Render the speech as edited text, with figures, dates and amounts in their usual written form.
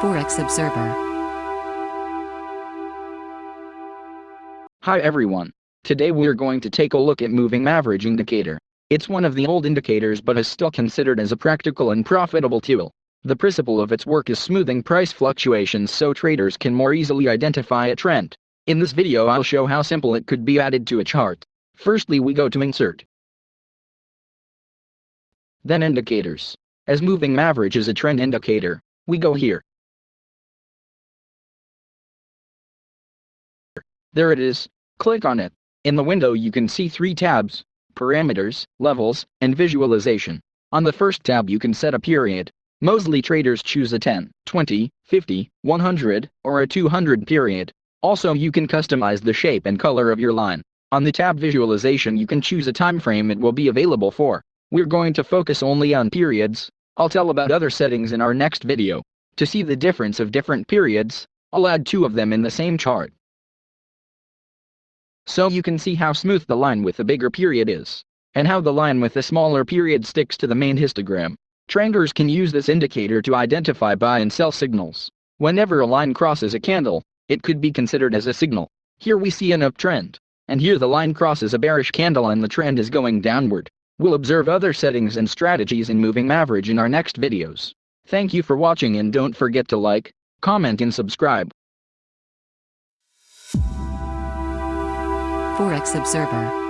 Forex Observer. Hi everyone. Today we're going to take a look at moving average indicator. It's one of the old indicators but is still considered as a practical and profitable tool. The principle of its work is smoothing price fluctuations so traders can more easily identify a trend. In this video I'll show how simple it could be added to a chart. Firstly we go to Insert, then Indicators. As moving average is a trend indicator, we go here. There it is. Click on it. In the window you can see three tabs: Parameters, Levels, and Visualization. On the first tab you can set a period. Mostly traders choose a 10, 20, 50, 100, or a 200 period. Also you can customize the shape and color of your line. On the tab Visualization you can choose a time frame it will be available for. We're going to focus only on periods. I'll tell about other settings in our next video. To see the difference of different periods, I'll add two of them in the same chart, so you can see how smooth the line with the bigger period is, and how the line with the smaller period sticks to the main histogram. Traders can use this indicator to identify buy and sell signals. Whenever a line crosses a candle, it could be considered as a signal. Here we see an uptrend, and here the line crosses a bearish candle and the trend is going downward. We'll observe other settings and strategies in moving average in our next videos. Thank you for watching and don't forget to like, comment and subscribe. Forex Observer.